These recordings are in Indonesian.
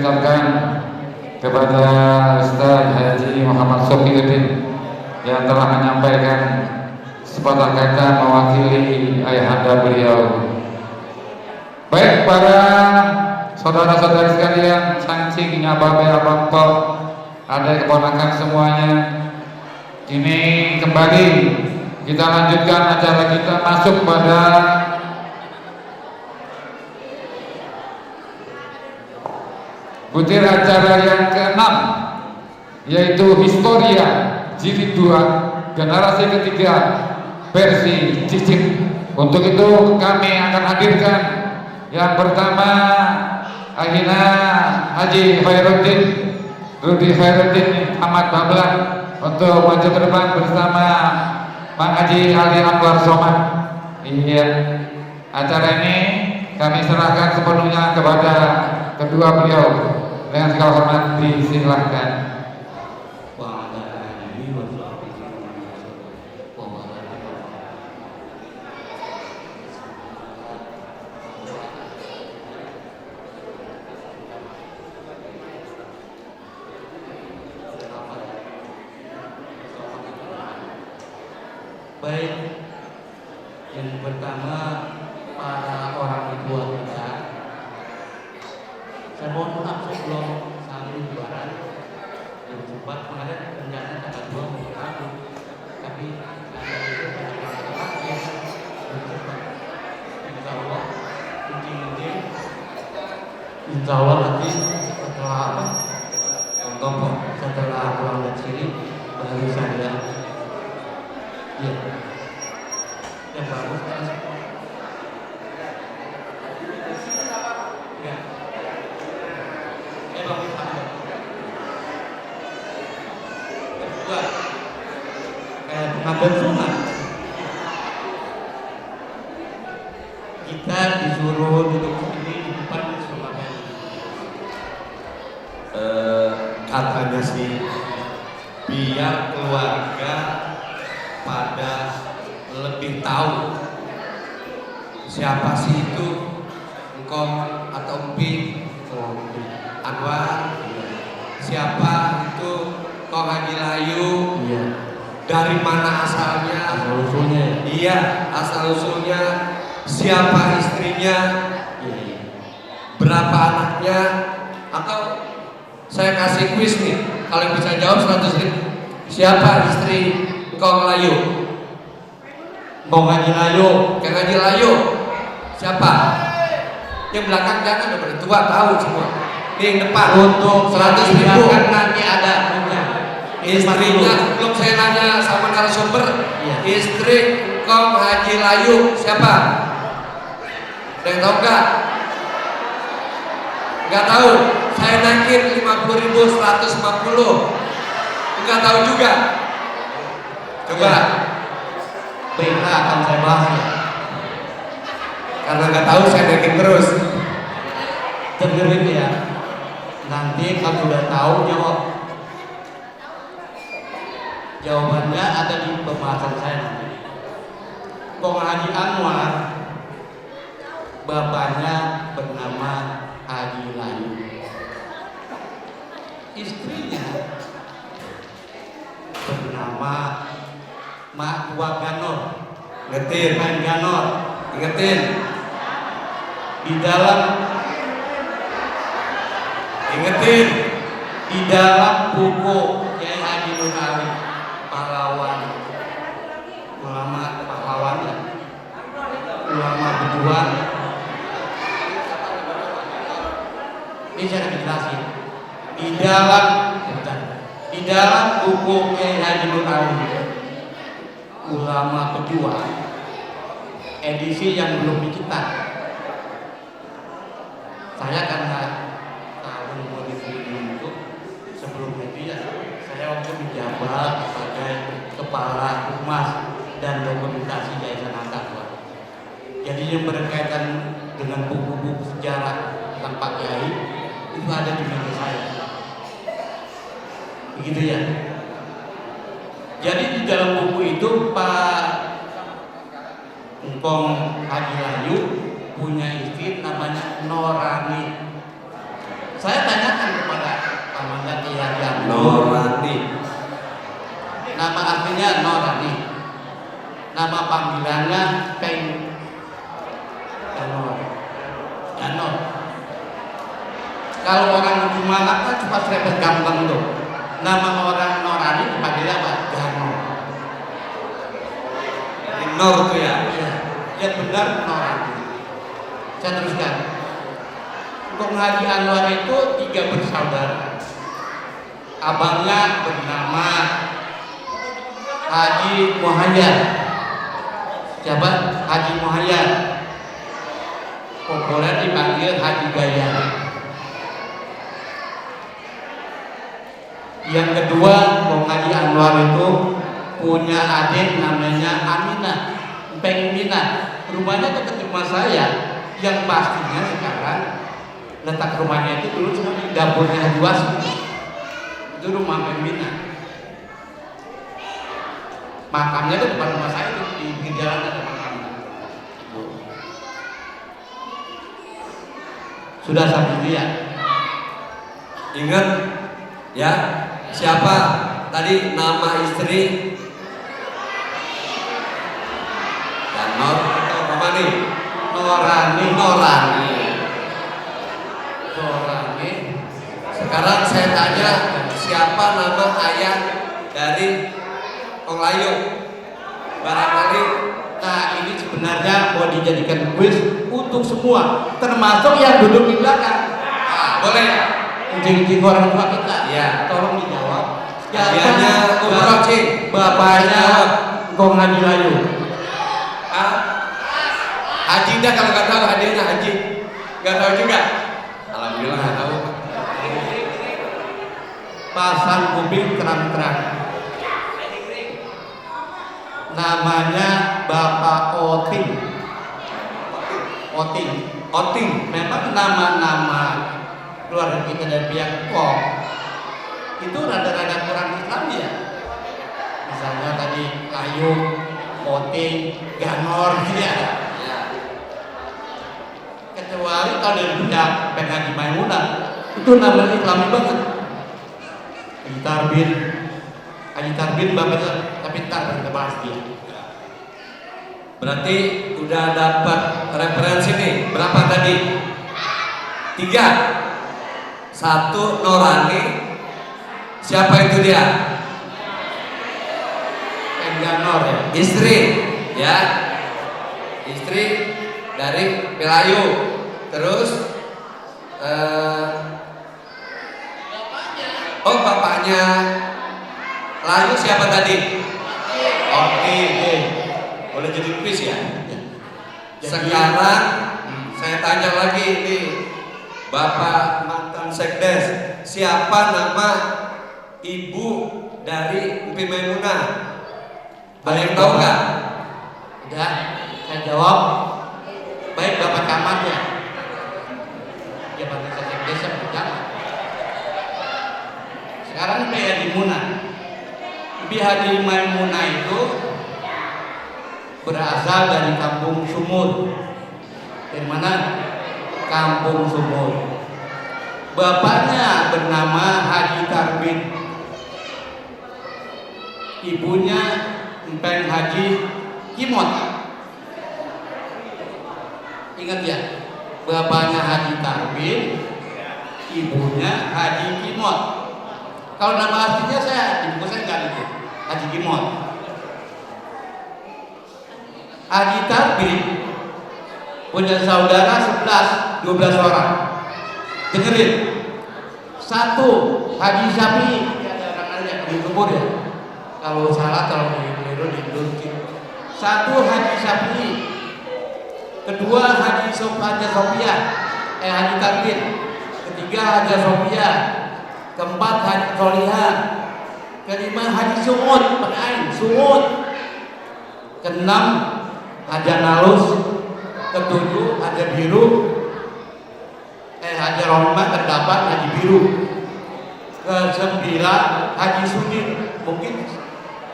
ucapkan kepada Ustaz Haji Muhammad Sofiuddin yang telah menyampaikan sepatah kata mewakili ayahanda beliau. Baik para saudara-saudari sekalian, sancing, ababe, abang tok, adik keponakan semuanya, ini kembali kita lanjutkan acara kita, masuk pada butir acara yang ke-6, yaitu Historia Jilid 2 Generasi Ketiga versi Cicip. Untuk itu kami akan hadirkan yang pertama Akhina Haji Khairuddin Rudi Khairuddin Ahmad Bablan untuk maju ke depan bersama Pak Haji Ali Anwar Somad. Iya, acara ini kami serahkan sepenuhnya kepada kedua beliau. Dengan segala hormat disilahkan. Baik, yang pertama para orang tua kita, saya mohon maaf sebelum saling lebaran yang sempat kemarin rencana tanggal 2 mau aku, tapi ada itu insya Allah mungkin insya Allah nanti setelah apa setelah pulang dari sini baru saya ya yang bagus kan ya bagus apa kedua kayak pengambilan sunat kita disuruh duduk sini di depan sunat katanya sih biar keluarga pada lebih tahu siapa sih itu engkong atau Empi Anwar, siapa itu Kong Haji Layu, dari mana asalnya, asal usulnya, iya asal usulnya, siapa istrinya, berapa anaknya, atau saya kasih kuis nih, kalau bisa jawab 100.000, siapa istri Kong Layu? Kong Haji Layu, Kang Haji Layu. Siapa? Yang belakang jangan, udah tua tahu semua. Ini yang depan. Untuk 100.000 kan nanti ada istrinya. Belum saya nanya sama narasumber. Istri Kong Haji Layu siapa? Ada yang tahu nggak? Nggak tahu. Saya naikin 50.000 150. Nggak tahu juga. Coba baiklah akan saya bahas ya. Karena nggak tahu saya naikin terus. Dengerin ya. Nanti kalau udah tahu jawab. Jawabannya ada di pembahasan saya nanti. Kong Haji Anwar bapaknya bernama Haji Layu. Istrinya bernama Mak Tua Ganor. Ingetin, main Ganor. Ingetin. Di dalam ingetin di dalam buku Kiai Haji Nur Ali pahlawan ulama pahlawan ya, ulama berjuang. Ini saya jelasin di dalam buku Kiai Haji Nur Ali ulama berjuang edisi yang belum dicetak. Saya karena tahun 2007 sebelum itu ya saya waktu menjabat sebagai kepala humas dan dokumentasi Yayasan Antakwa. Jadi yang berkaitan dengan buku-buku sejarah tentang Pak Kiai itu ada di meja saya. Begitu ya. Jadi di dalam buku itu Pak Engkong Haji Layu punya istri namanya Norani. Saya tanya Norani. Nama artinya Norani. Nama panggilannya Peng Ganor. Ganor. Kalau orang Jumalah kan cuma serempet gampang tuh. Nama orang Norani dipanggil apa? Ganor. Nor itu ya. Iya. Yang benar Norani. Saya teruskan. Kong Haji Anwar itu 3 bersaudara. Abangnya bernama Haji Muhayyad. Siapa? Haji Muhayyad. Populer dipanggil Haji Gaya. Yang kedua, Kong Haji Anwar itu punya adik namanya Aminah, Peng Minah. Rumahnya dekat rumah saya. Yang pastinya sekarang letak rumahnya itu dulu cuma di dapurnya Haji Wasim. Itu rumah Peng Minah. Makamnya itu depan rumah saya itu di pinggir jalan ada makamnya. Sudah sampai dia. Ingat ya, siapa tadi nama istri? Ganor atau apa nih? Norani. Norani. Norani. Sekarang saya tanya, siapa nama ayah dari Kong Layu? Barangkali. Nah, ini sebenarnya mau dijadikan kuis untuk semua, termasuk yang duduk di belakang. Boleh ya? Kucing-kucing orang tua kita. Iya. Tolong dijawab. Hadiahnya umroh, Cing. Bapaknya Kong Haji Layu. Haji dah, kalau nggak tahu hadiahnya Haji. Nggak tahu juga. Alhamdulillah nggak tahu. Pasang kuping terang-terang. Namanya Bapak Oting. Oting. Memang nama-nama keluarga kita dari pihak Kong itu rada-rada kurang Islam ya. Misalnya tadi Layu, Oting, Ganor, ya. Kecuali kalau dari pihak Peng Haji Maimunah itu namanya Islami banget. Haji Tarbin bapaknya, tapi ntar kita bahas dia. Berarti udah dapat referensi nih. Berapa tadi? 3. 1 Norani. Siapa itu dia? Peng Ganor ya. Istri, ya. Istri dari Pelayu. Terus bapaknya Layu siapa tadi? Oke. Boleh jadi kuis ya? Sekarang saya tanya lagi nih, Bapak mantan Sekdes, siapa nama ibu dari Mpi Maimunah? Ada yang tahu nggak? Udah, saya jawab. Baik Bapak Camatnya. Jabatan Sekdes desa berjalan. Sekarang Mpi Haji Munah. Mpi Haji Maimunah itu berasal dari Kampung Sumur. Dari mana? Kampung Sumur. Bapaknya bernama Haji Tarbin. Ibunya Mpeng Haji Kimot. Ingat ya, bapaknya Haji Tarbin, ibunya Haji Kimot. Kalau nama aslinya saya di buku saya nggak itu Haji Kimot. Haji Tarbin punya saudara 12 orang. Dengerin. 1 Haji Sapi, ada orang aja di kubur ya. Kalau salah kalau keliru didudukin. 1 Haji Sapi. Kedua Haji Sophia, Haji Tarbin. Ketiga Haji Sophia. Keempat Haji Solihah. Kelima Haji Sumut, Sumut. Keenam Haji Nalus. Ketujuh Haji Biru. Haji Rohmah, terdapat Haji Biru. Ke-9 Haji Sudin, mungkin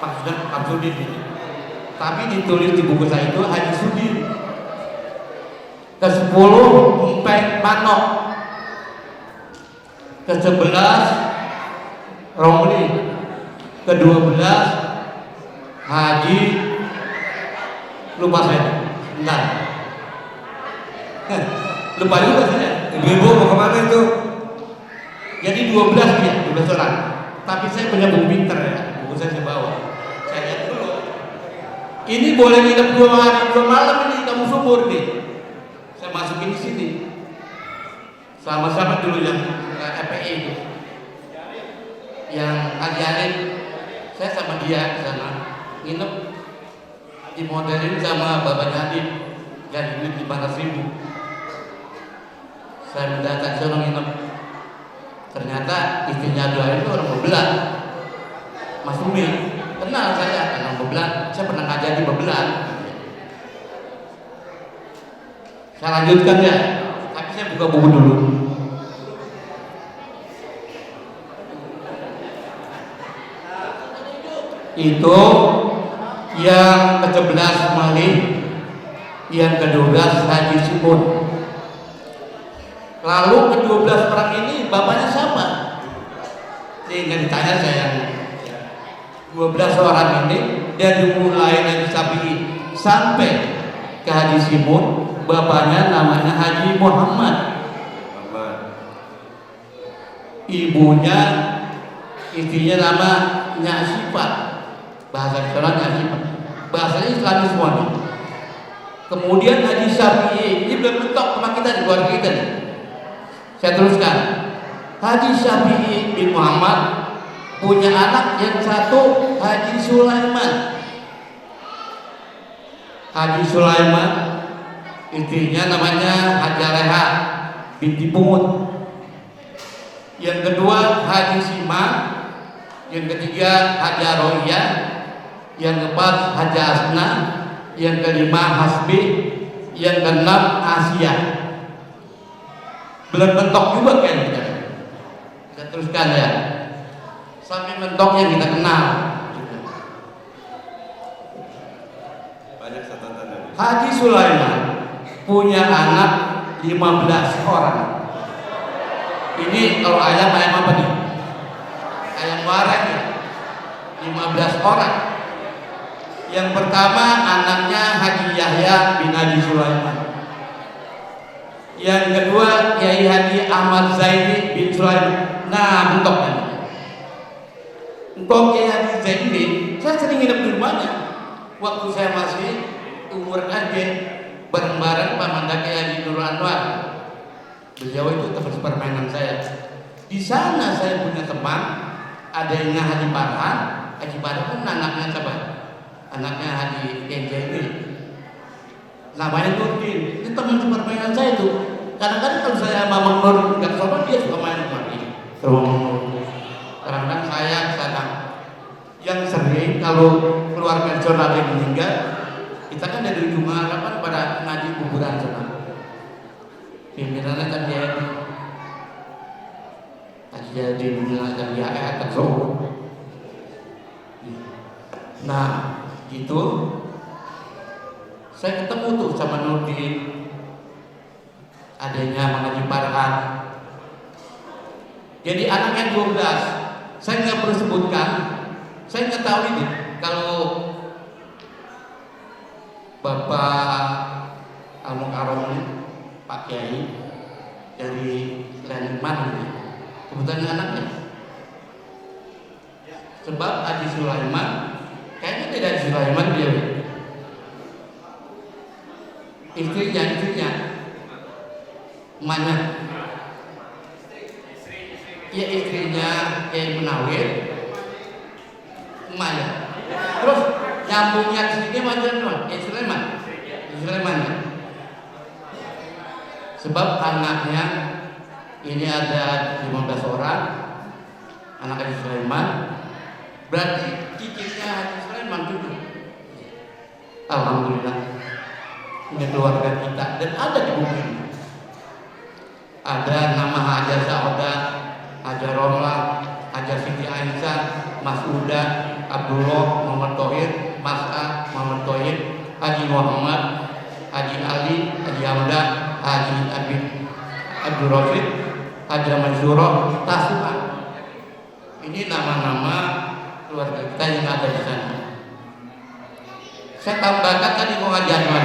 maksudnya Sudin ini, tapi ditulis di buku saya itu Haji Sudin. Ke-10 Mpeng Manok. Ke-11 Romli, ke-12 Haji, lupa saya, bentar. Lupa juga saya. Ibu-ibu mau kemana itu? Jadi 12 dia, 12 orang. Tapi saya punya buku pinter ya, buku saya bawa. Saya lihat dulu. Ini boleh nginep 2 hari 2 malam ini kamu subur nih. Saya masukin di sini. Sama-sama dulu yang FPI itu. Yang adik-adik, saya sama dia di sana nginep, dimodelin sama bapaknya Adit, gaji duit 500.000. Saya mendatang sana nginep, ternyata istrinya doa itu orang Bebelan, Mas Umi, kenal saya, orang Bebelan, saya pernah ngajar di Bebelan. Saya lanjutkan ya, tapi saya buka buku dulu. Itu yang ke-11 Malik, yang ke-12 Haji Simon. Lalu ke-12 orang ini bapaknya siapa? Ini ditanya saya. 12 orang ini dari mulai Haji Sapi sampai ke Haji Simon, bapaknya namanya Haji Muhammad. Ibunya, istrinya nama Nyak Sifat. Bahasa Islamnya Sifat. Bahasa Islam semua nih. Kemudian Haji Syafi'i, ini belum mentok sama kita di keluarga kita nih. Saya teruskan. Haji Syafi'i bin Muhammad punya anak yang satu, Haji Sulaiman. Haji Sulaiman, istrinya namanya Haji Leha binti Pungut. Yang kedua Haji Sima, yang ketiga Haji Aroiyah, yang keempat Haji Asna, yang kelima Hasbi, yang keenam Asia. Belum mentok juga kan kita. Kita teruskan ya, sampai mentok yang kita kenal. Banyak catatan. Haji Sulaiman punya anak 15 orang. Ini kalau ayam apa nih? Ayam warak ya. 15 orang. Yang pertama anaknya Haji Yahya bin Haji Sulaiman. Yang kedua Kiai Haji Ahmad Zaini bin Sulaiman. Nah, bentok kan. Untuk Kiai Haji Zaini, saya sering nginep di rumahnya. Waktu saya masih umur aja, bareng-bareng Pamanda Kiai Haji Nurul Anwar. Beliau itu teman permainan saya. Di sana saya punya teman, adanya Haji Farhan. Haji Farhan kan anaknya siapa? Anaknya Haji Kenja ini. Namanya Nurdin. Ini teman permainan saya itu. Kadang-kadang kalau saya Mamang Nur nggak sopan, dia suka main kemari. Kadang-kadang saya sana. Yang sering kalau keluarga saudara yang meninggal, kita kan dari ujung harapan pada ngaji kuburan sana. Pimpinannya kan dia Haji dimenangkan dia akan sombong. Nah, gitu. Saya ketemu tuh sama Nurdin, adanya Mengaji Farhan. Jadi anaknya 12. Saya nggak perlu sebutkan. Saya nggak tahu ini kalau Bapak Al-Mukarram ini, Pak Kiai dari Lenman ini, kebetulan anaknya. Sebab Haji Sulaiman kayaknya tidak Haji Sulaiman dia. Istrinya mana? Ya istrinya Kiai Munawir, Maya. Terus nyambungnya ke sini macam Sulaiman. Sulaiman. Sebab anaknya ini ada 15 orang, anak Haji Sulaiman. Berarti cicitnya Haji Sulaiman 7. Alhamdulillah. Ini keluarga kita dan ada di buku ini. Ada nama Haja Saudah, Haja Romla, Haja Siti Aisyah, Mas Uda, Abdullah Muhammad Thohir, Mas A Muhammad Thohir, Haji Muhammad, Haji Ali, Haji Hamda, Haji Abdul Rafiq, Haji Mansyuro, Tasma. Ini nama-nama keluarga kita yang ada di sana. Saya tambahkan tadi Muhammad Anwar.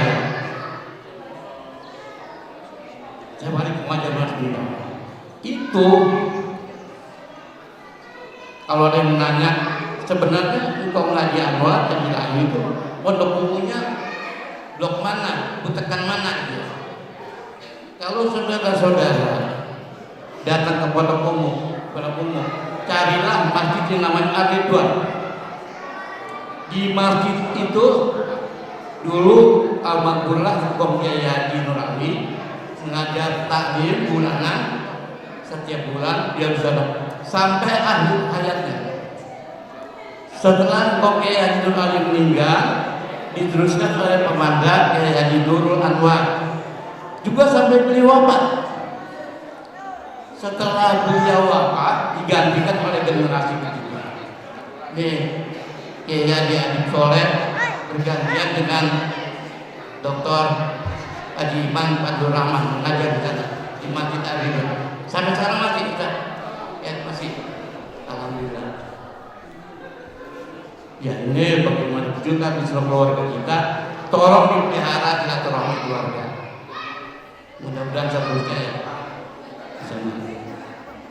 Saya balik ke Muhammad Anwar dulu. Itu kalau ada yang menanya, sebenarnya engkau ngaji Anwar dan Ilahi itu pondok umumnya blok mana, butekan mana gitu. Kalau saudara-saudara datang ke pondok umum, carilah masjid yang namanya Ar-Ridwan. Di masjid itu dulu almarhumlah Hukum Kiai Haji Nur Ali mengajar taklim bulanan, setiap bulan dia bisa sampai akhir hayatnya. Setelah Hukum Kiai Haji Nur Ali meninggal, diteruskan oleh pemandat Kiai Haji Nurul Anwar, juga sampai beliau wafat. Setelah beliau wafat, digantikan oleh generasi kedua. Kiai Haji Adib Soleh bergantian dengan Dr. Haji Iman Abdul Rahman mengajar di sana di Masjid Ar-Ridwan. Sampai sekarang masih kita, ya masih, alhamdulillah. Ya ini bagaimana juga di seluruh keluarga kita, tolong dipelihara silaturahmi keluarga. Mudah-mudahan seterusnya ya.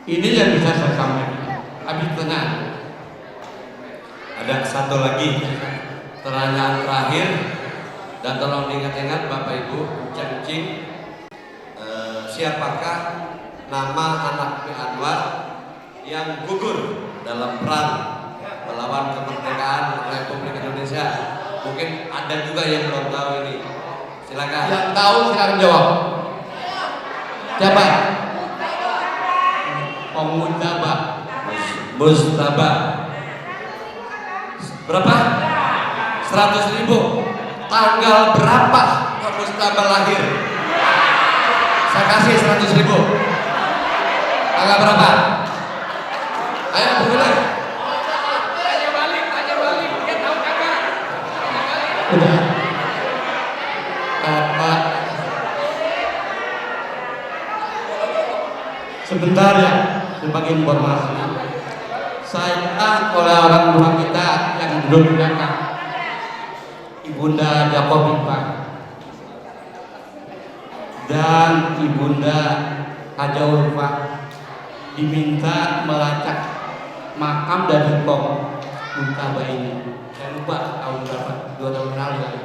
Ini yang bisa saya sampaikan. Habis tenang. Ada satu lagi pertanyaan terakhir, dan tolong diingat-ingat Bapak Ibu Cing, siapakah nama anak Anwar yang gugur dalam perang melawan kemerdekaan Republik Indonesia? Mungkin ada juga yang belum tahu ini. Silakan. Yang tahu silakan jawab. Siapa? Om Mujtaba. Mustaba. Berapa? 100.000. Tanggal berapa Om Mustaba lahir? Saya kasih 100.000. Tanggal berapa? Ayo mulai. Tanya balik. Dia tahu kagak? Udah. Pak. Sebentar ya, sebagai informasi. Saya oleh orang tua kita yang duduk di belakang, Ibunda Jakobipa dan Ibunda Haja Urfa, diminta melacak makam dari Kong Mujtaba ini. Saya lupa tahun berapa, 2 tahun lalu kali.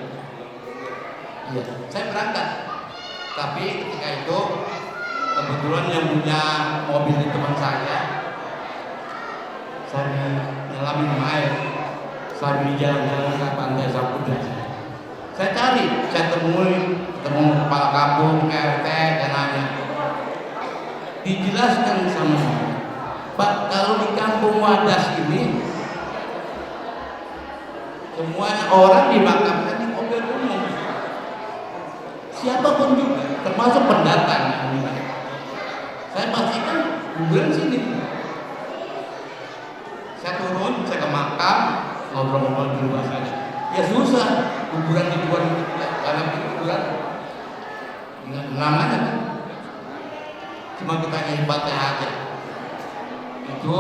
Iya, saya berangkat. Tapi ketika itu kebetulan yang punya mobil di teman saya nyelamin air, sambil jalan-jalan ke pantai Samudra. Saya cari, saya ketemu kepala kampung, RT, dan nanya. Dijelaskan sama saya, Pak, kalau di kampung Wadas ini semuanya orang dimakamkan di mobil umum, siapapun juga, termasuk pendatang. Saya pastikan kuburan sini. Saya turun, saya ke makam, ngobrol-ngobrol di rumah saja. Ya susah, kuburan di luar karena kuburan namanya kan cuma kita hebatnya aja. Itu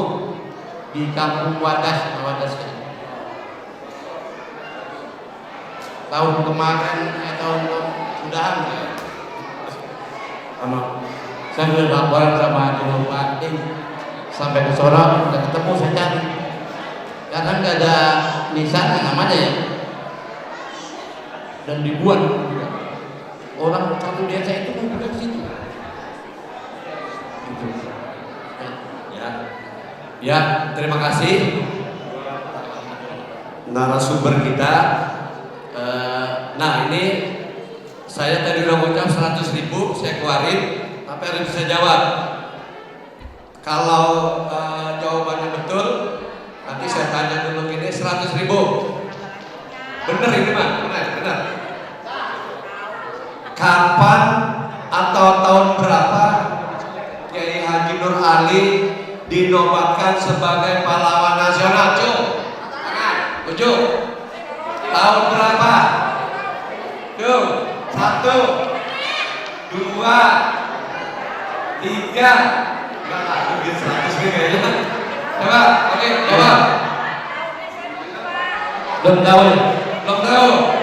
di kampung Wadas kan. Tahun kemarin, tahun sudahan saya sudah laporan sama Bupati sampai ke Sorong, udah ketemu, saya cari karena nggak ada nisan namanya ya, dan dibuat orang satu desa itu kan juga di situ. Ya, terima kasih narasumber kita. Nah ini saya tadi udah ngucap 100.000, saya keluarin, tapi harus bisa jawab. Kalau jawabannya betul, nanti saya tanya dulu ini 100.000. Bener ini Pak? Bener. Kapan atau tahun berapa Kiai Haji Nur Ali dinobatkan sebagai pahlawan nasional? Ujuk. Tahun berapa? Tuh, 1, 2, 3. Enggak, 100 nih kayaknya. Coba, oke, coba. Belum tahu. Belum tahu.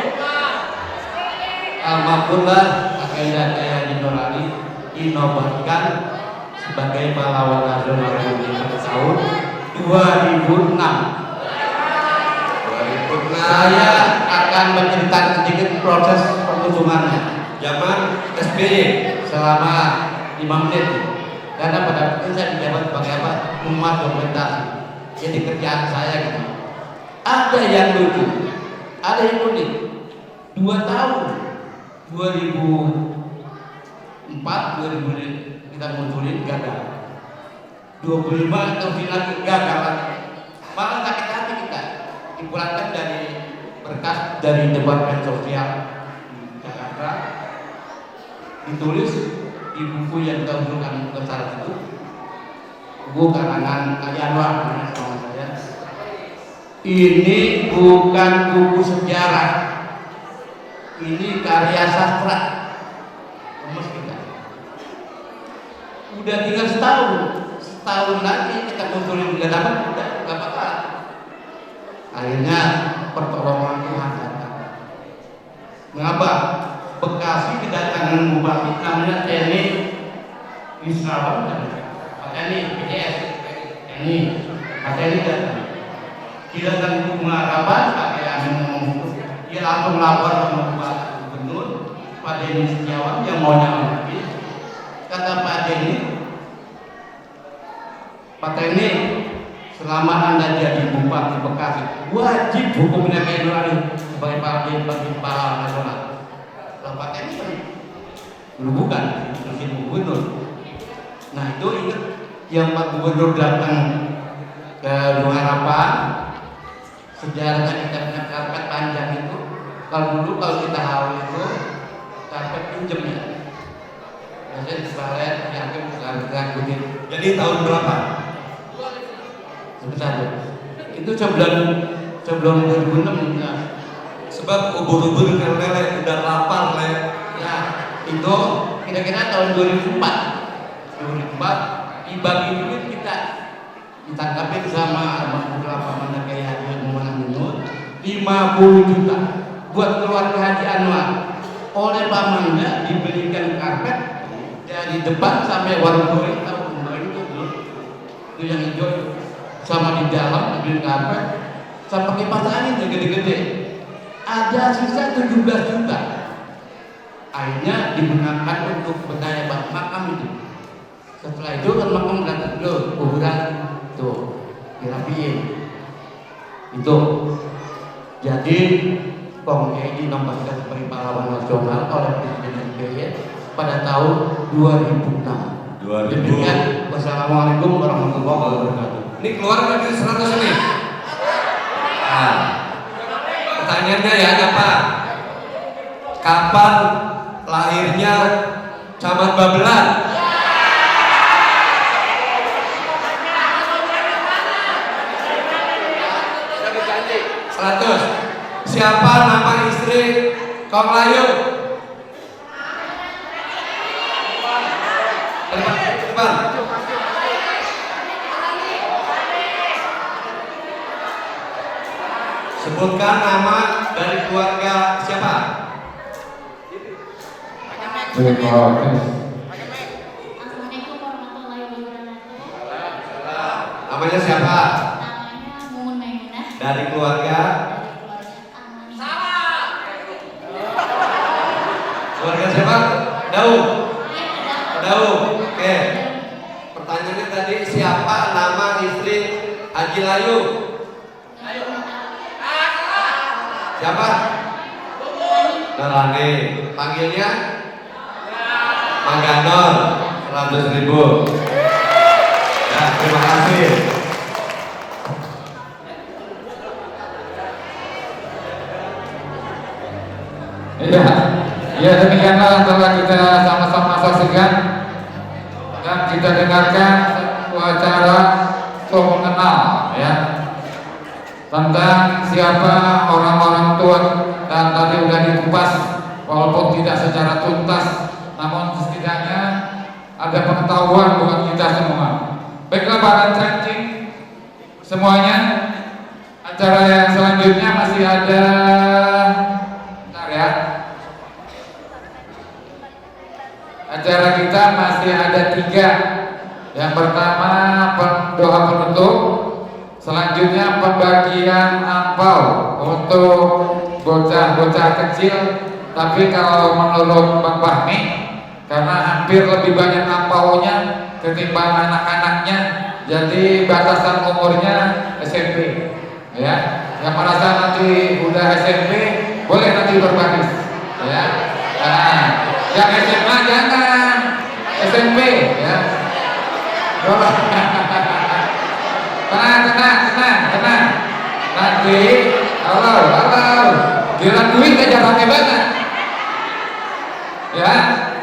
Almarhumlah agenda saya di Norali dinobatkan sebagai pahlawan nasional Republik tahun 2006. Saya akan menceritakan sedikit proses perkusumannya Zaman SBY selama 5 menit. Karena pada waktu itu saya menjabat sebagai apa? Umat dokumentasi. Jadi kerjaan saya gitu. Ada yang lucu, ada yang unik. 2 tahun 2004, 2000 kita munculin gagal. 25 tahun lagi gagal lagi. Malah sakit hati kita. Dipulangkan dari berkas dari Departemen Sosial di Jakarta, ditulis di buku yang kita usulkan ke saat itu, buku karangan Ali Anwar sama saya. Ini bukan buku sejarah, ini karya sastra. Gemes kita. Udah tinggal setahun lagi kita munculin nggak dapat, udah nggak apa-apa. Akhirnya pertolongan Tuhan datang. Mengapa? Bekasi kedatangan bupati namanya TNI Israwan dan Pak TNI PJS TNI Pak TNI datang. Dia datang ke Marapan, pakai Amin ngomong, dia langsung lapor sama Bupati Gubernur Pak Denny Setiawan yang mau nyampe. Kata Pak Denny, Pak TNI, selama Anda jadi Bupati Bekasi, wajib hukumnya kayak Nurani sebagai pahlawan nasional. Pak TNI kan dulu bukan masih gubernur. Nah itu ingat yang Pak Gubernur datang ke Gunung Harapan, sejarahnya kita punya karpet panjang itu. Kalau dulu kalau kita haul itu karpet pinjem ya. Biasanya di balet, yakin bukan gudit. Jadi tahun berapa? Sebentar ya. Itu sebelum 2006 ya. Sebab ubur-ubur kan lele udah lapar le. Ya, itu kira-kira tahun 2004 dibagi duit kita ditangkapin sama almarhum Pamanah Kiai Haji Muhammad Munur 50 juta buat keluarga Haji Anwar. Oleh Pamanah dibelikan karpet dari depan sampai warung goreng, tahu goreng itu yang hijau, sama di dalam dibelikan karpet sama kipas angin gede-gede. Ada sisa 17 juta. Akhirnya digunakan untuk berdaya makam itu. Setelah itu kan makam berarti loh, kuburan tuh dirapiin. Itu jadi Kong Edi dinobatkan sebagai pahlawan nasional oleh Presiden SBY pada tahun 2006. 2000. Demikian, wassalamualaikum warahmatullahi wabarakatuh. Ini keluar dari 100 ini. Nah, pertanyaannya ya Pak, kapan lahirnya Camat Babelan? Siapa nama istri Kong Layu? Depan. Sebutkan nama dari keluarga siapa? Assalamualaikum warahmatullahi wabarakatuh. Namanya siapa? Namanya Mumun Maimunah. Dari keluarga? Keluarga siapa? Daud. Daud. Oke. Pertanyaannya tadi siapa nama istri Haji Layu? Siapa? Darani. Panggilnya? Mangganor. 100.000. Ya, terima kasih. Iya, ya demikianlah telah kita sama-sama saksikan dan kita dengarkan acara show mengenal ya tentang siapa orang-orang tua dan tadi sudah dikupas walaupun tidak secara tuntas, namun setidaknya ada pengetahuan buat kita semua. Baiklah para cacing, semuanya. Acara yang selanjutnya masih ada, bentar ya. Acara kita masih ada 3. Yang pertama doa penutup, selanjutnya pembagian angpau untuk bocah-bocah kecil. Tapi kalau menurut Bang Fahmi, karena hampir lebih banyak angpaunya ketimbang anak-anaknya, jadi batasan umurnya SMP. Ya, yang merasa nanti udah SMP boleh nanti berbaris. Ya, nah, yang SMA jangan, SMP ya. Tenang. Nanti, halo, giliran duit aja pakai banget. Ya,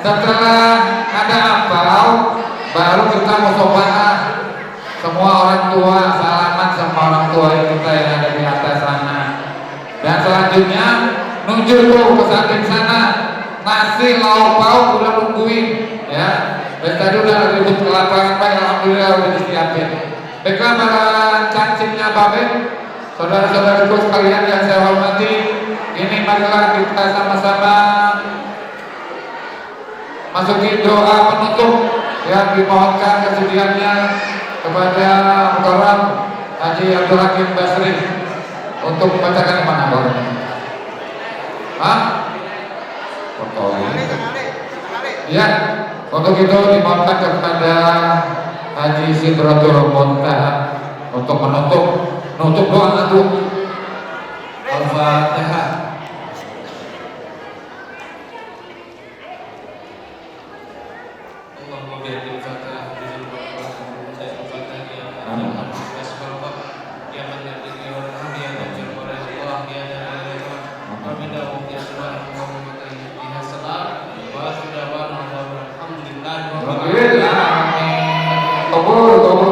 setelah ada angpau, baru kita musobaah. Semua orang tua salaman sama orang tua kita yang ada di atas sana. Dan selanjutnya menuju tuh ke samping sana, nasi lauk pauk udah nungguin, ya. Dan tadi udah ribut ke lapangan, baik, alhamdulillah udah disiapin. Baiklah para cacingnya Babe, saudara-saudaraku sekalian yang saya hormati, ini marilah kita sama-sama masuki doa penutup yang dimohonkan kesediaannya kepada Mukarram Haji Abdul Hakim Basri untuk membacakan di mana Bang? Hah? Ya, untuk itu dimohonkan kepada Haji Sidratul Muntaha untuk menutup doa itu. Al-Fatihah. Allahumma bi'adil fatihah bizil fatihah ya Allah asbabah ya man yadini wa rahmi ya tajir wa Allah ya dalilah Rabbina wa ya subhanahu wa ta'ala biha salam wa sudawana wa alhamdulillah wa Kabul